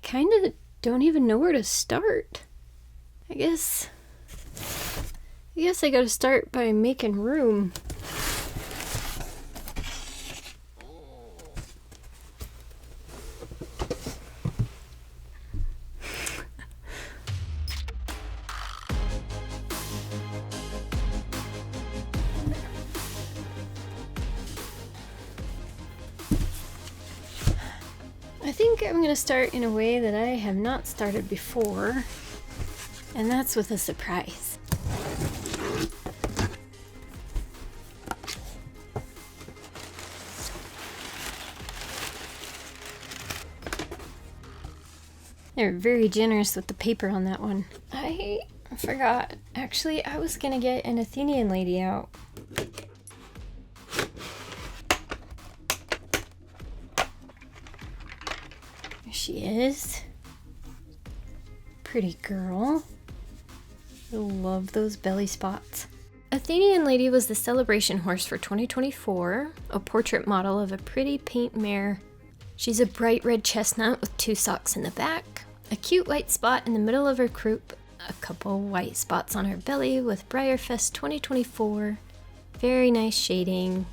kind of don't even know where to start. I guess I gotta start by making room. I think I'm gonna start in a way that I have not started before, and that's with a surprise. They're very generous with the paper on that one. I forgot. Actually, I was gonna get an Athenian lady out. There she is. Pretty girl. I love those belly spots. Athenian lady was the celebration horse for 2024, a portrait model of a pretty paint mare. She's a bright red chestnut with 2 socks in the back, a cute white spot in the middle of her croup, a couple white spots on her belly with BreyerFest 2024, very nice shading,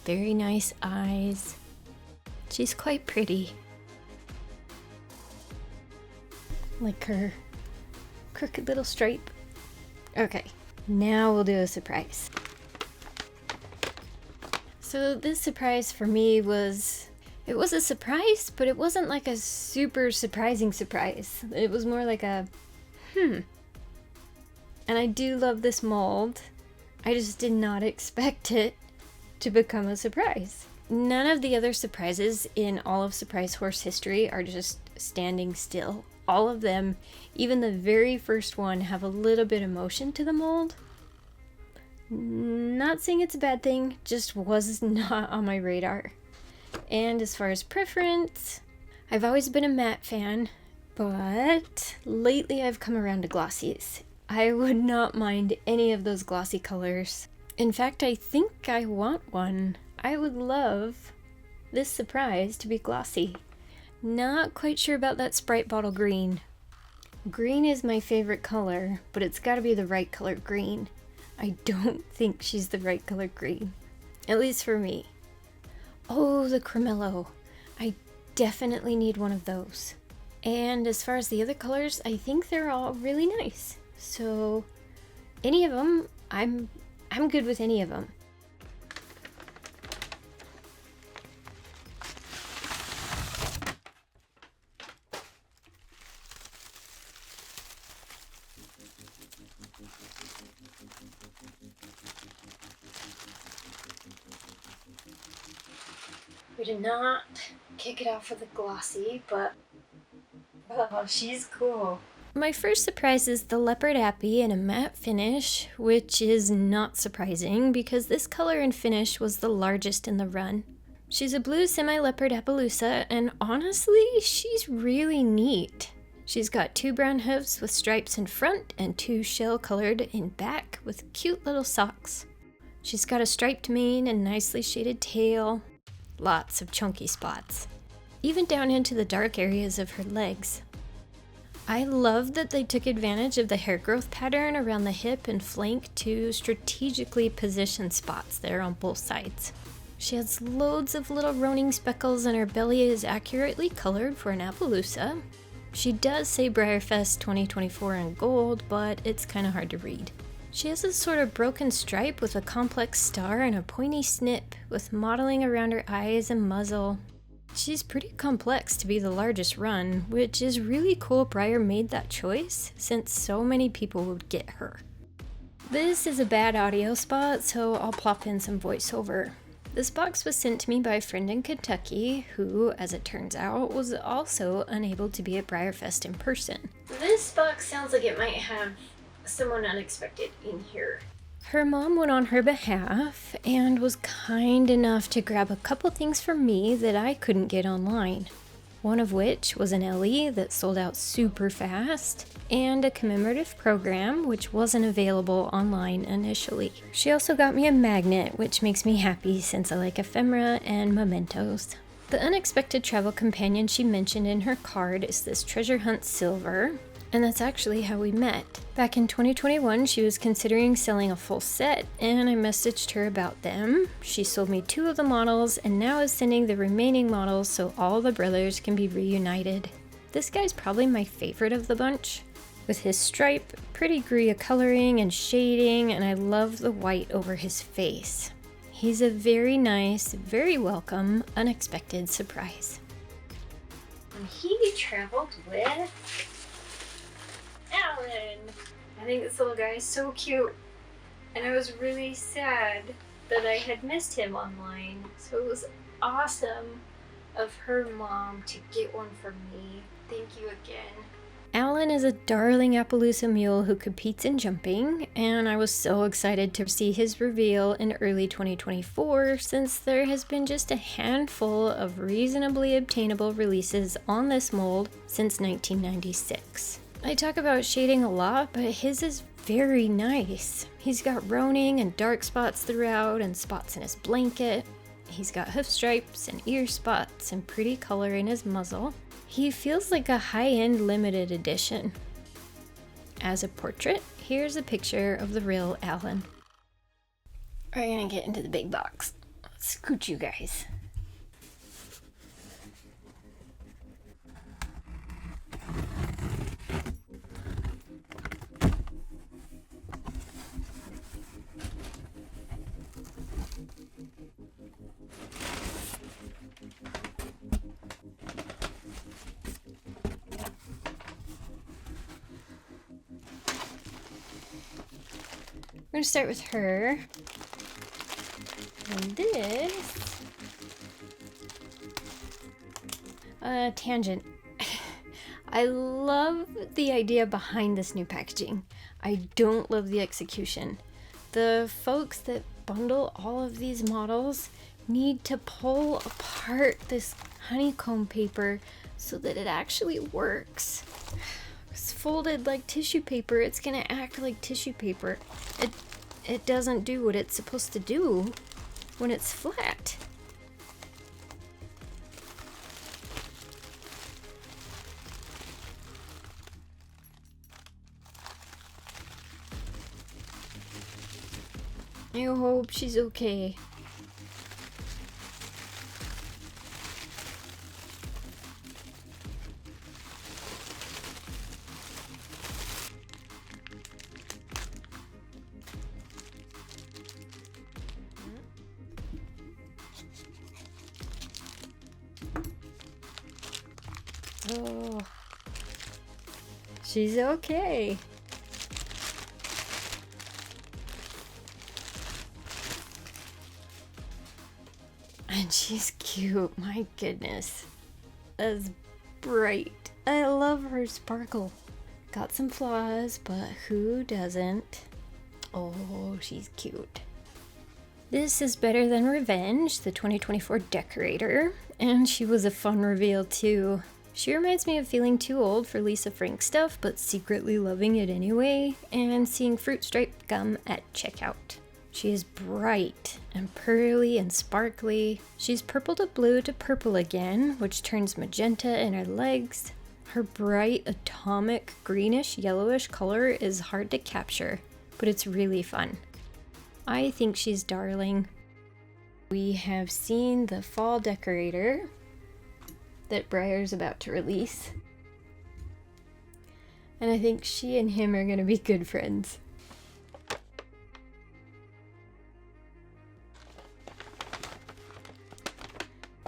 very nice eyes. She's quite pretty. Like her crooked little stripe. Okay, now we'll do a surprise. So this surprise for me was... It was a surprise, but it wasn't like a super surprising surprise. It was more like a, And I do love this mold. I just did not expect it to become a surprise. None of the other surprises in all of Surprise Horse history are just standing still. All of them, even the very first one, have a little bit of motion to the mold. Not saying it's a bad thing, just was not on my radar. And as far as preference, I've always been a matte fan, but lately I've come around to glossies. I would not mind any of those glossy colors. In fact, I think I want one. I would love this surprise to be glossy. Not quite sure about that Sprite bottle green. Green is my favorite color, but it's gotta be the right color green. I don't think she's the right color green. At least for me. Oh, the Cremello. I definitely need one of those. And as far as the other colors, I think they're all really nice. So, any of them, I'm good with any of them. We did not kick it off with a glossy, but oh, she's cool. My first surprise is the Leopard Appy in a matte finish, which is not surprising because this color and finish was the largest in the run. She's a blue semi-leopard appaloosa, and honestly, she's really neat. She's got 2 brown hooves with stripes in front and 2 shell-colored in back with cute little socks. She's got a striped mane and nicely shaded tail. Lots of chunky spots, even down into the dark areas of her legs. I love that they took advantage of the hair growth pattern around the hip and flank to strategically position spots there on both sides. She has loads of little roning speckles and her belly is accurately colored for an appaloosa. She does say BreyerFest 2024 in gold, but it's kind of hard to read. She has a sort of broken stripe with a complex star and a pointy snip with modeling around her eyes and muzzle. She's pretty complex to be the largest run, which is really cool Breyer made that choice since so many people would get her. This is a bad audio spot, so I'll plop in some voiceover. This box was sent to me by a friend in Kentucky who, as it turns out, was also unable to be at BreyerFest in person. This box sounds like it might have someone unexpected in here. Her mom went on her behalf and was kind enough to grab a couple things for me that I couldn't get online. One of which was an LE that sold out super fast, and a commemorative program which wasn't available online initially. She also got me a magnet, which makes me happy since I like ephemera and mementos. The unexpected travel companion she mentioned in her card is this Treasure Hunt Silver, and that's actually how we met. Back in 2021, she was considering selling a full set, and I messaged her about them. She sold me 2 of the models, and now is sending the remaining models so all the brothers can be reunited. This guy's probably my favorite of the bunch. With his stripe, pretty Greer coloring and shading, and I love the white over his face. He's a very nice, very welcome, unexpected surprise. And he traveled with Alan. I think this little guy is so cute, and I was really sad that I had missed him online, so it was awesome of her mom to get one for me. Thank you again. Alan is a darling Appaloosa mule who competes in jumping, and I was so excited to see his reveal in early 2024 since there has been just a handful of reasonably obtainable releases on this mold since 1996. I talk about shading a lot, but his is very nice. He's got roning and dark spots throughout and spots in his blanket. He's got hoof stripes and ear spots and pretty color in his muzzle. He feels like a high-end limited edition. As a portrait, here's a picture of the real Alan. We're gonna get into the big box. Let's scoot you guys. We're gonna start with her. And this... tangent. I love the idea behind this new packaging. I don't love the execution. The folks that bundle all of these models need to pull apart this honeycomb paper so that it actually works. It's folded like tissue paper. It's gonna act like tissue paper. It doesn't do what it's supposed to do when it's flat. I hope she's okay. Oh, she's okay. And she's cute, my goodness. That's bright. I love her sparkle. Got some flaws, but who doesn't? Oh, she's cute. This is Better Than Revenge, the 2024 decorator, and she was a fun reveal too. She reminds me of feeling too old for Lisa Frank stuff, but secretly loving it anyway, and seeing fruit striped gum at checkout. She is bright and pearly and sparkly. She's purple to blue to purple again, which turns magenta in her legs. Her bright atomic greenish yellowish color is hard to capture, but it's really fun. I think she's darling. We have seen the fall decorator that Breyer's about to release, and I think she and him are gonna be good friends.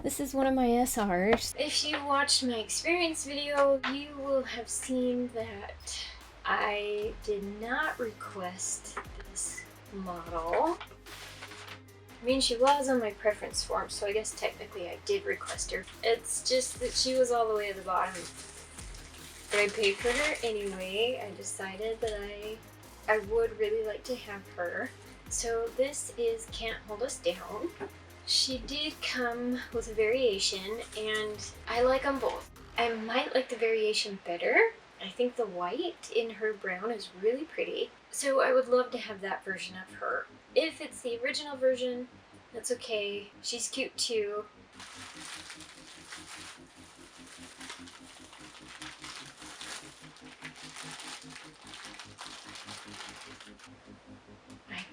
This is one of my SRs. If you watched my experience video, you will have seen that I did not request this model. I mean, she was on my preference form, so I guess technically I did request her. It's just that she was all the way at the bottom. But I paid for her anyway. I decided that I would really like to have her. So this is Can't Hold Us Down. She did come with a variation, and I like them both. I might like the variation better. I think the white in her brown is really pretty. So I would love to have that version of her. If it's the original version, that's okay. She's cute too.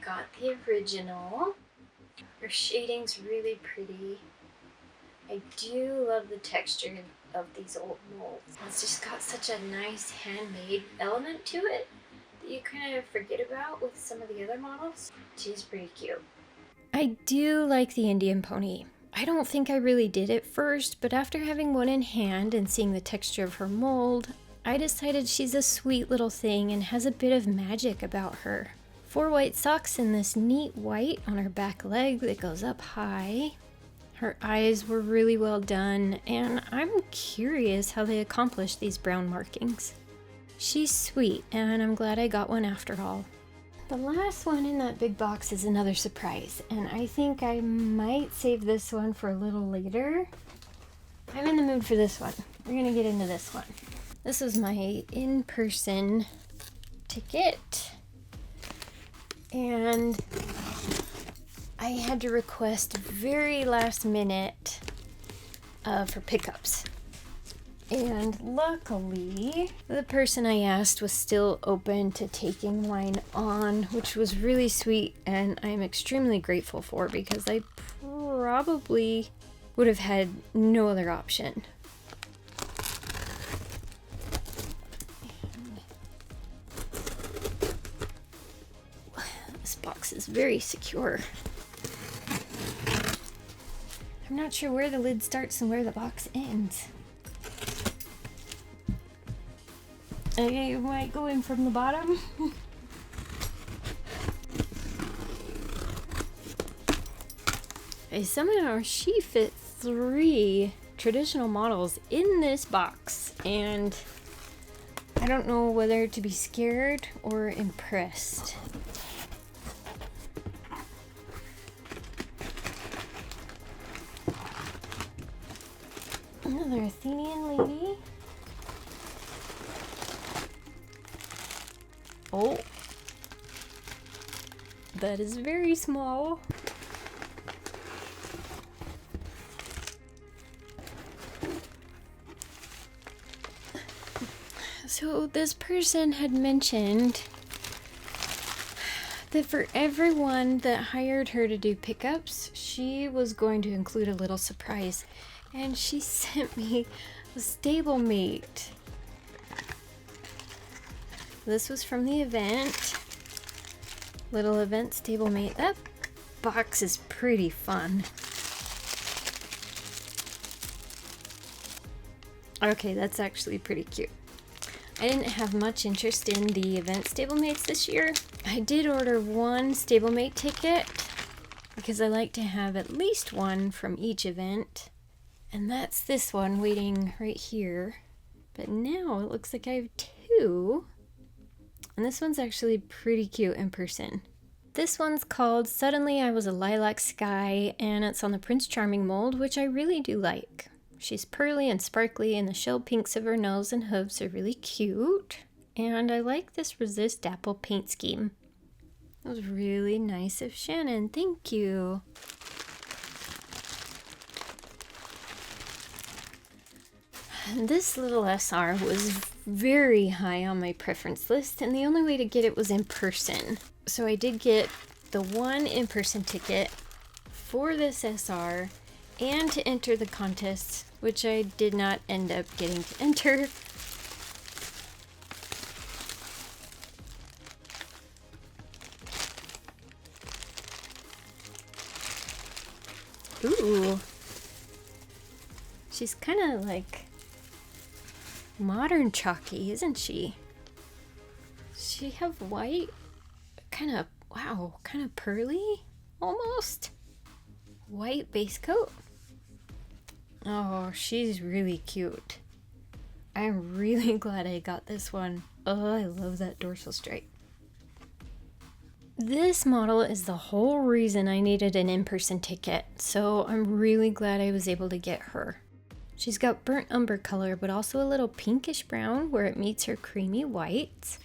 got the original. Her shading's really pretty. I do love the texture of these old molds. It's just got such a nice handmade element to it that you kind of forget about with some of the other models. She's pretty cute. I do like the Indian pony. I don't think I really did at first, but after having one in hand and seeing the texture of her mold, I decided she's a sweet little thing and has a bit of magic about her. 4 white socks and this neat white on her back leg that goes up high. Her eyes were really well done, and I'm curious how they accomplished these brown markings. She's sweet, and I'm glad I got one after all. The last one in that big box is another surprise, and I think I might save this one for a little later. I'm in the mood for this one. We're gonna get into this one. This was my in-person ticket, and I had to request very last minute for pickups. And luckily, the person I asked was still open to taking mine on, which was really sweet and I'm extremely grateful for because I probably would have had no other option. This box is very secure. I'm not sure where the lid starts and where the box ends. I might go in from the bottom. Somehow she fit 3 traditional models in this box, and I don't know whether to be scared or impressed. Another Athenian lady. Oh, that is very small. So this person had mentioned that for everyone that hired her to do pickups, she was going to include a little surprise. And she sent me a Stablemate. This was from the event. Little event Stablemate. That box is pretty fun. Okay, that's actually pretty cute. I didn't have much interest in the event stablemates this year. I did order 1 stablemate ticket because I like to have at least one from each event. And that's this one waiting right here. But now it looks like I have 2. And this one's actually pretty cute in person. This one's called Suddenly I Was a Lilac Sky, and it's on the Prince Charming mold, which I really do like. She's pearly and sparkly, and the shell pinks of her nose and hooves are really cute. And I like this Resist Apple paint scheme. That was really nice of Shannon. Thank you. This little SR was very high on my preference list, and the only way to get it was in person. So I did get the 1 in-person ticket for this SR and to enter the contest, which I did not end up getting to enter. Ooh. She's kind of like modern chalky, isn't she? Does she have white? Kind of, wow, kind of pearly almost. White base coat. Oh, she's really cute. I'm really glad I got this one. Oh, I love that dorsal stripe. This model is the whole reason I needed an in-person ticket, so I'm really glad I was able to get her. She's got burnt umber color, but also a little pinkish brown where it meets her creamy white.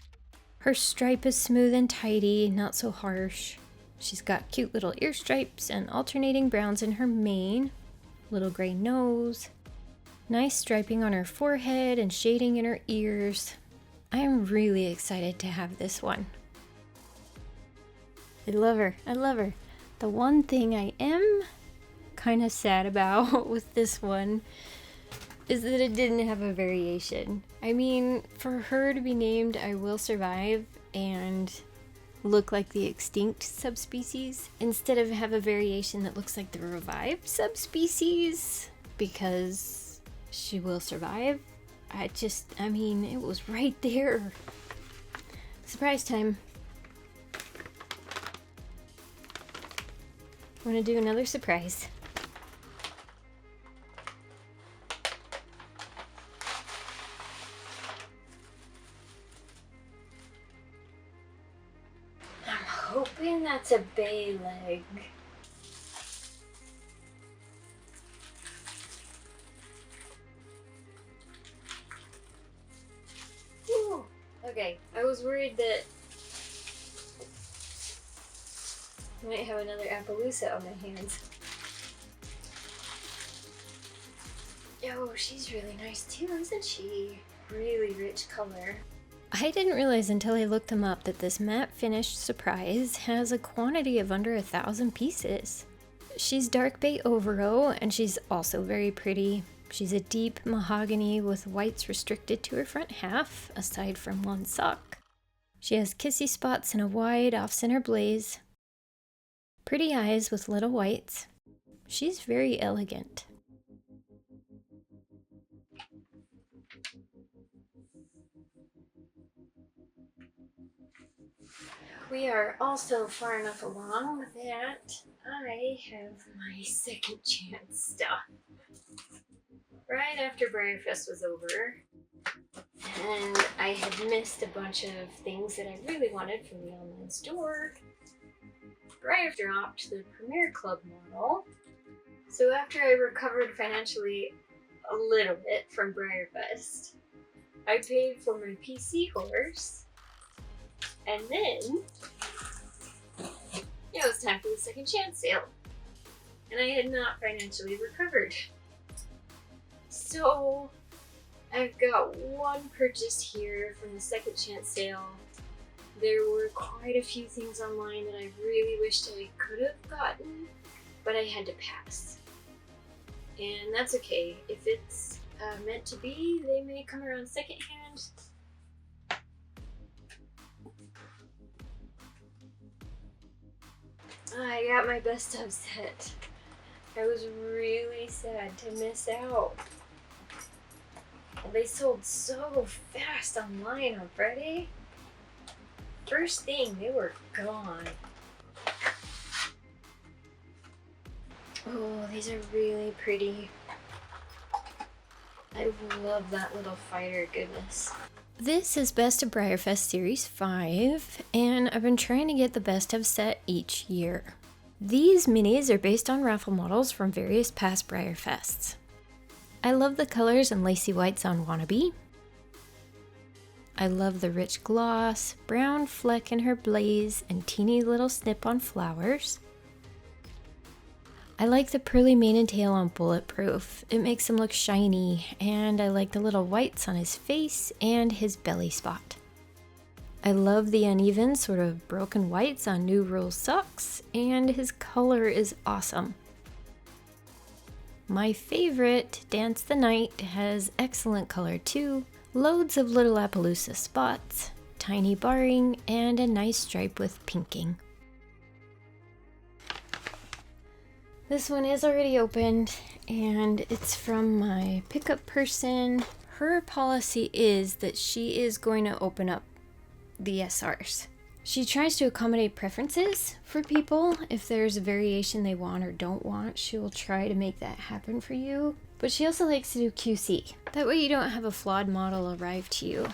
Her stripe is smooth and tidy, not so harsh. She's got cute little ear stripes and alternating browns in her mane. Little gray nose. Nice striping on her forehead and shading in her ears. I'm really excited to have this one. I love her. I love her. The one thing I am kind of sad about with this one is that it didn't have a variation. I mean, for her to be named I Will Survive and look like the extinct subspecies instead of have a variation that looks like the revived subspecies because she will survive. I mean, it was right there. Surprise time. I'm gonna do another surprise. I'm hoping that's a bay leg. Ooh, okay, I was worried that I might have another appaloosa on my hands. Oh, she's really nice too, isn't she? Really rich color. I didn't realize until I looked them up that this matte finished surprise has a quantity of under 1,000 pieces. She's dark bay overo and she's also very pretty. She's a deep mahogany with whites restricted to her front half, aside from one sock. She has kissy spots and a wide off-center blaze. Pretty eyes with little whites. She's very elegant. We are also far enough along that I have my second chance stuff. Right after BreyerFest was over, and I had missed a bunch of things that I really wanted from the online store, Breyer dropped the Premier Club model. So after I recovered financially a little bit from BreyerFest, I paid for my PC horse, and then it was time for the second chance sale, and I had not financially recovered. So I've got one purchase here from the second chance sale. There were quite a few things online that I really wished I could have gotten, but I had to pass. And that's okay. If it's meant to be, they may come around secondhand. I got my best of set. I was really sad to miss out. They sold so fast online on Friday. First thing, they were gone. Oh, these are really pretty. I love that little fighter goodness. This is Best of BreyerFest Series 5, and I've been trying to get the best of set each year. These minis are based on raffle models from various past BreyerFests. I love the colors and lacy whites on Wannabe. I love the rich gloss, brown fleck in her blaze, and teeny little snip on flowers. I like the pearly mane and tail on Bulletproof. It makes him look shiny, and I like the little whites on his face and his belly spot. I love the uneven, sort of broken whites on New Rules socks, and his color is awesome. My favorite, Dance the Night, has excellent color too. Loads of little appaloosa spots, tiny barring, and a nice stripe with pinking. This one is already opened, and it's from my pickup person. Her policy is that she is going to open up the SRs. She tries to accommodate preferences for people. If there's a variation they want or don't want, she will try to make that happen for you. But she also likes to do QC. That way you don't have a flawed model arrive to you.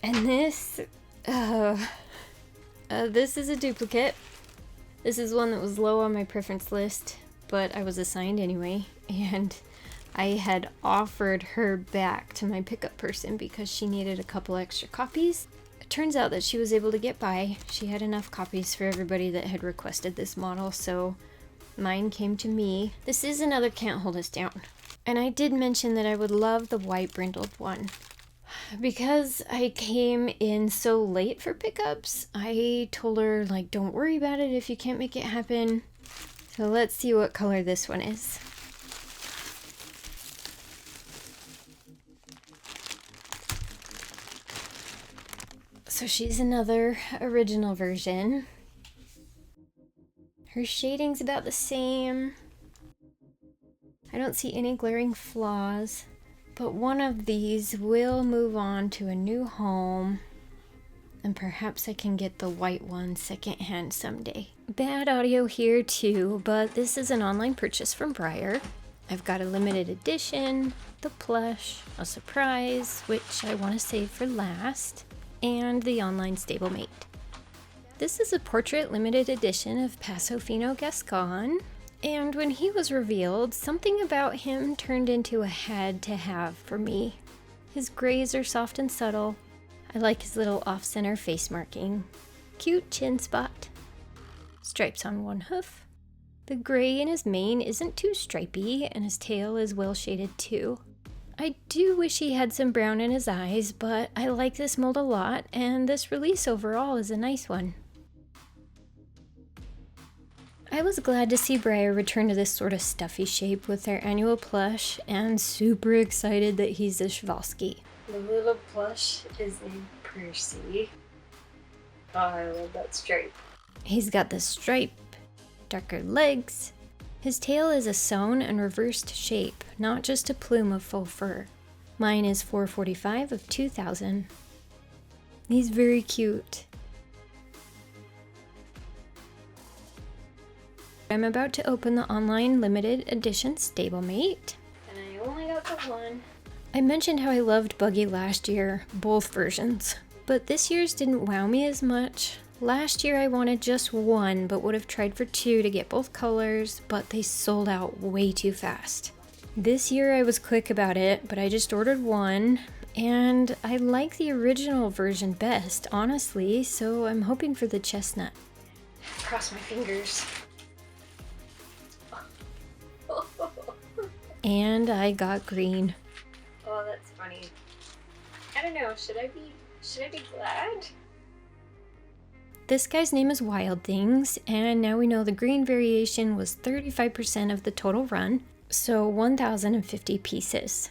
And this is a duplicate. This is one that was low on my preference list, but I was assigned anyway, and I had offered her back to my pickup person because she needed a couple extra copies. It turns out that she was able to get by. She had enough copies for everybody that had requested this model, so mine came to me. This is another Can't Hold Us Down. And I did mention that I would love the white brindled one. because I came in so late for pickups, I told her, like, don't worry about it if you can't make it happen. So let's see what color this one is. So she's another original version. Her shading's about the same. I don't see any glaring flaws, but one of these will move on to a new home, and perhaps I can get the white one secondhand someday. Bad audio here too, but this is an online purchase from Breyer. I've got a limited edition, the plush, a surprise, which I want to save for last, and the online Stablemate. This is a portrait limited edition of Paso Fino Gascon, and when he was revealed, something about him turned into a had to have for me. His grays are soft and subtle. I like his little off-center face marking. Cute chin spot. Stripes on one hoof. The gray in his mane isn't too stripy, and his tail is well shaded too. I do wish he had some brown in his eyes, but I like this mold a lot, and this release overall is a nice one. I was glad to see Breyer return to this sort of stuffy shape with their annual plush, and super excited that he's a Chvalsky. The little plush is named Percy. Oh, I love that stripe. He's got the stripe, darker legs. His tail is a sewn and reversed shape, not just a plume of faux fur. Mine is 445 of 2000. He's very cute. I'm about to open the online limited edition Stablemate. And I only got the one. I mentioned how I loved Buggy last year, both versions. But this year's didn't wow me as much. Last year I wanted just one, but would have tried for two to get both colors, but they sold out way too fast. This year I was quick about it, but I just ordered one, and I like the original version best, honestly, so I'm hoping for the chestnut. Cross my fingers. And I got green. Oh, that's funny. I don't know, should I be glad? This guy's name is Wild Things, and now we know the green variation was 35% of the total run, so 1,050 pieces.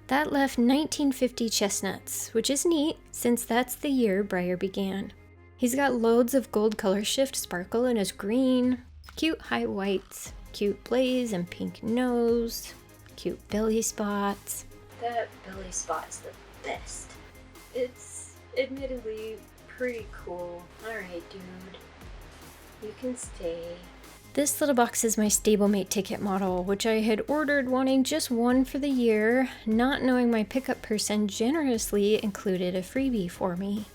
That left 1950 chestnuts, which is neat since that's the year Breyer began. He's got loads of gold color shift sparkle in his green, cute high whites, cute blaze and pink nose, cute belly spots. That belly spot is the best. It's admittedly pretty cool. Alright, dude. You can stay. This little box is my Stablemate ticket model, which I had ordered wanting just one for the year, not knowing my pickup person generously included a freebie for me.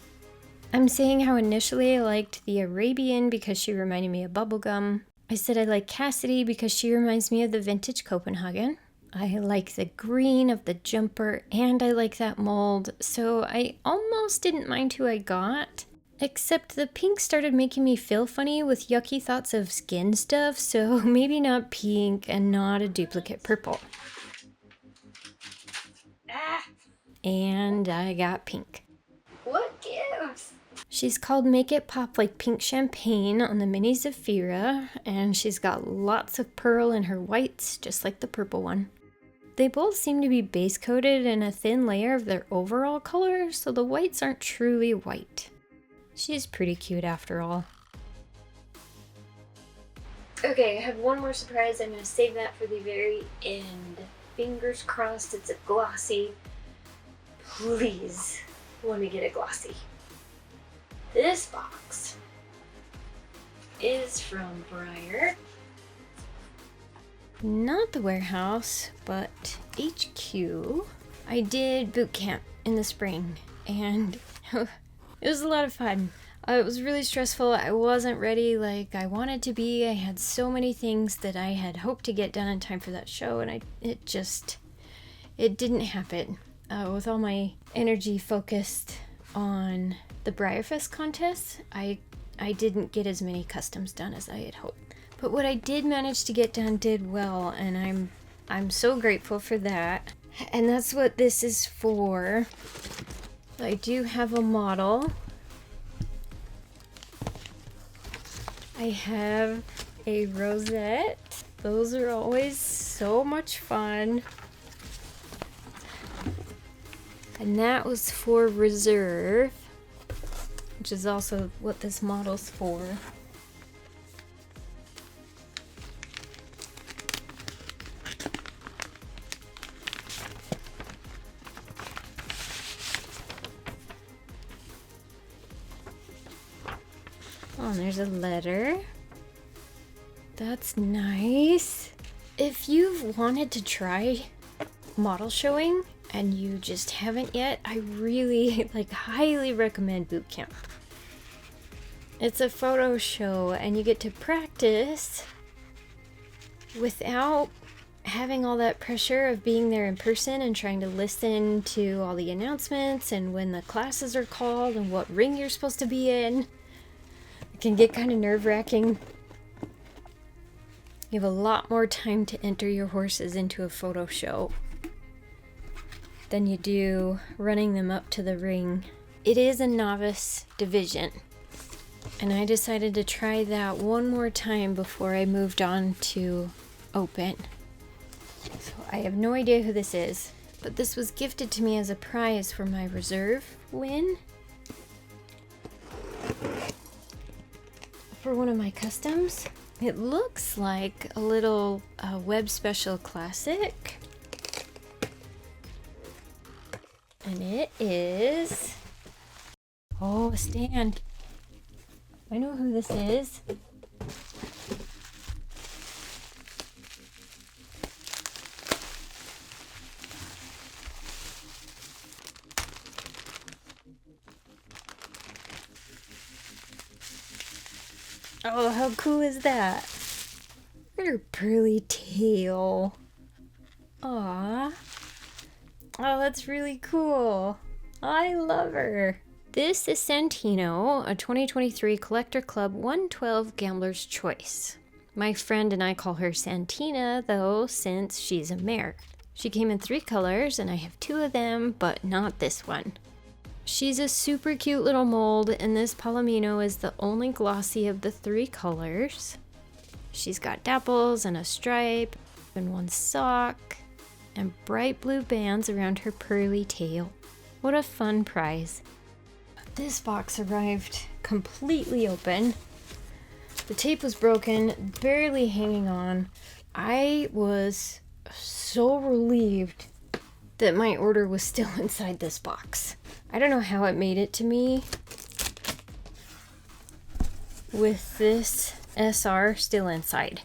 I'm saying how initially I liked the Arabian because she reminded me of bubblegum. I said I like Cassidy because she reminds me of the vintage Copenhagen. I like the green of the jumper, and I like that mold, so I almost didn't mind who I got. Except the pink started making me feel funny with yucky thoughts of skin stuff, so maybe not pink and not a duplicate purple. Ah! And I got pink. What gives? She's called Make It Pop Like Pink Champagne on the mini Zafira, and she's got lots of pearl in her whites, just like the purple one. They both seem to be base coated in a thin layer of their overall color, so the whites aren't truly white. She's pretty cute after all. Okay, I have one more surprise. I'm going to save that for the very end. Fingers crossed it's a glossy. Please, let me get a glossy. This box is from Breyer. Not the warehouse, but HQ. I did boot camp in the spring, and it was a lot of fun. It was really stressful. I wasn't ready like I wanted to be. I had so many things that I had hoped to get done in time for that show, and it didn't happen. With all my energy focused on the BreyerFest contest, I didn't get as many customs done as I had hoped. But what I did manage to get done did well, and I'm so grateful for that. And that's what this is for. I do have a model. I have a rosette. Those are always so much fun. And that was for reserve, which is also what this model's for. Oh, and there's a letter. That's nice. If you've wanted to try model showing and you just haven't yet, I really highly recommend boot camp. It's a photo show and you get to practice without having all that pressure of being there in person and trying to listen to all the announcements and when the classes are called and what ring you're supposed to be in. It can get kind of nerve-wracking. You have a lot more time to enter your horses into a photo show than you do running them up to the ring. It is a novice division, and I decided to try that one more time before I moved on to open. So I have no idea who this is, but this was gifted to me as a prize for my reserve win for one of my customs. It looks like a little Web Special Classic. And it is... oh, a stand. I know who this is. Oh, how cool is that? Look at her pearly tail. Aww. Oh, that's really cool. I love her. This is Santino, a 2023 Collector Club 112 Gambler's Choice. My friend and I call her Santina, though, since she's a mare. She came in 3 colors, and I have 2 of them, but not this one. She's a super cute little mold, and this Palomino is the only glossy of the 3 colors. She's got dapples and a stripe, and 1 sock, and bright blue bands around her pearly tail. What a fun prize. This box arrived completely open. The tape was broken, barely hanging on. I was so relieved that my order was still inside this box. I don't know how it made it to me with this SR still inside.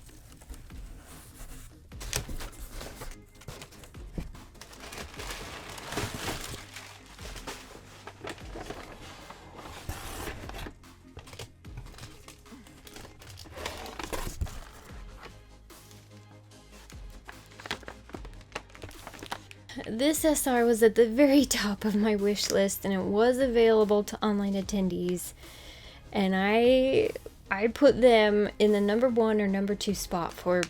This SR was at the very top of my wish list, and it was available to online attendees, and I put them in the number 1 or number 2 spot for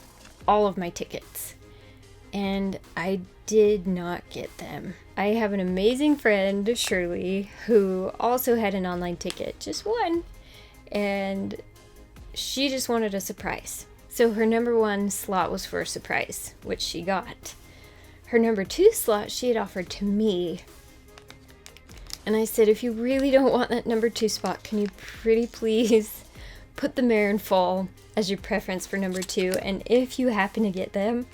all of my tickets, and I did not get them. I have an amazing friend, Shirley, who also had an online ticket, just one, and she just wanted a surprise. So her number 1 slot was for a surprise, which she got. Her number 2 slot she had offered to me. And I said, if you really don't want that number 2 spot, can you pretty please put the mare in full as your preference for number 2? And if you happen to get them,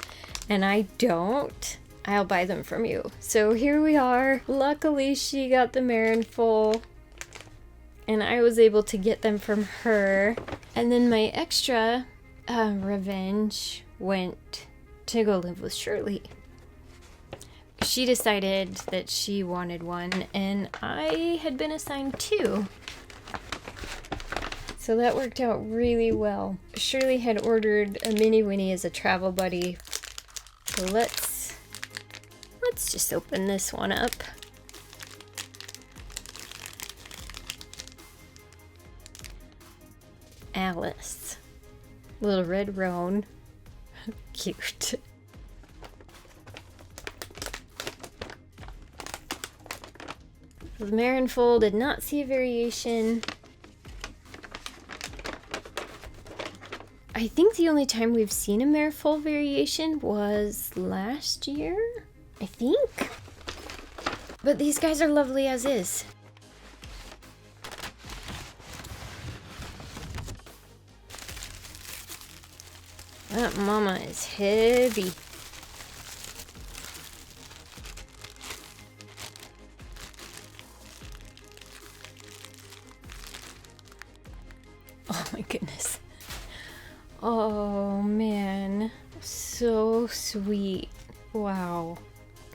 and I don't, I'll buy them from you. So here we are. Luckily, she got the mare in full, and I was able to get them from her. And then my extra revenge went to go live with Shirley. She decided that she wanted one, and I had been assigned 2. So that worked out really well. Shirley had ordered a Mini Winnie as a travel buddy. So let's just open this one up. Alice. Little red roan. Cute. The Marineful did not see a variation. I think the only time we've seen a Marineful variation was last year, I think. But these guys are lovely as is. That mama is heavy. Oh my goodness. Oh man, so sweet. Wow.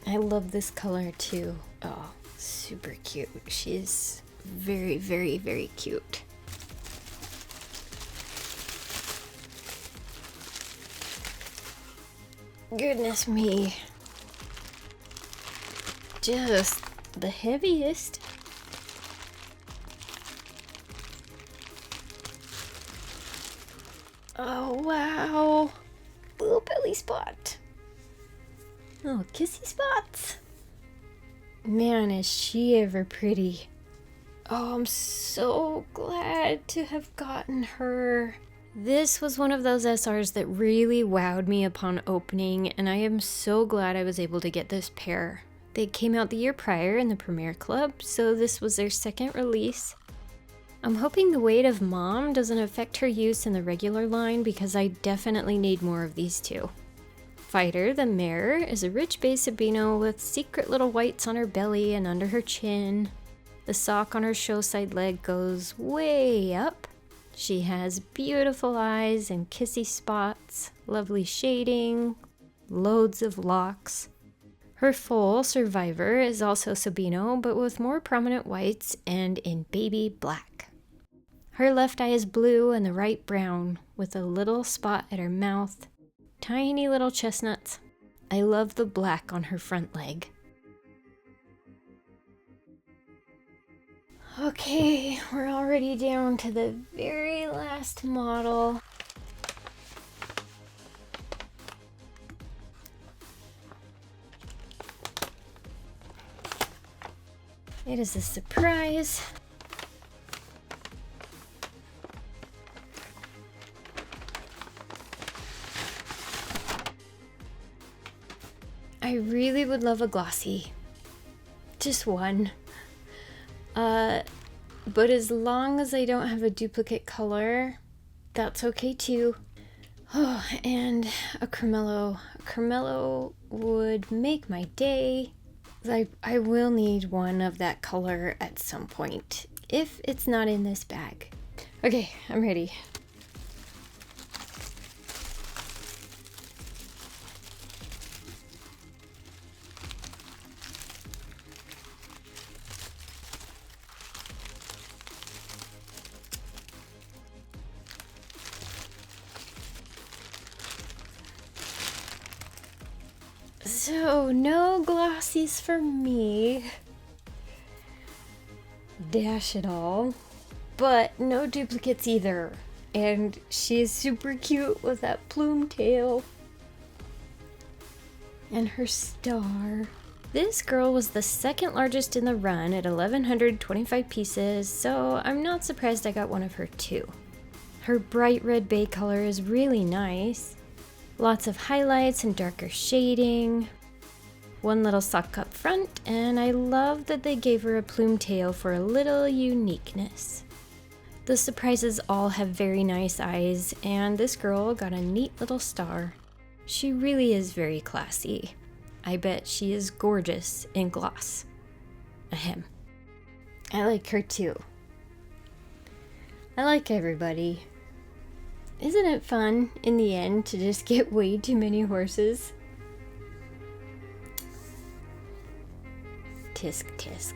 I love this color too. Oh, super cute. She is very, very, very cute. Goodness me. Just the heaviest. Oh, wow. Little belly spot. Oh, kissy spots. Man, is she ever pretty. Oh, I'm so glad to have gotten her. This was one of those SRs that really wowed me upon opening, and I am so glad I was able to get this pair. They came out the year prior in the Premier Club, so this was their second release. I'm hoping the weight of Mom doesn't affect her use in the regular line because I definitely need more of these two. Fighter, the mare, is a rich bay Sabino with secret little whites on her belly and under her chin. The sock on her show side leg goes way up. She has beautiful eyes and kissy spots, lovely shading, loads of locks. Her foal, Survivor, is also Sabino, but with more prominent whites and in baby black. Her left eye is blue and the right brown, with a little spot at her mouth. Tiny little chestnuts. I love the black on her front leg. Okay, we're already down to the very last model. It is a surprise. I really would love a glossy. Just one. But as long as I don't have a duplicate color, that's okay too. Oh, and a Cremello. A Cremello would make my day. I will need one of that color at some point, if it's not in this bag. Okay, I'm ready. So, no glossies for me. Dash it all. But no duplicates either. And she's super cute with that plume tail. And her star. This girl was the second largest in the run at 1,125 pieces, so I'm not surprised I got one of her too. Her bright red bay color is really nice. Lots of highlights and darker shading. One little sock up front, and I love that they gave her a plume tail for a little uniqueness. The surprises all have very nice eyes, and this girl got a neat little star. She really is very classy. I bet she is gorgeous in gloss. Ahem. I like her too. I like everybody. Isn't it fun, in the end, to just get way too many horses? Tisk tisk.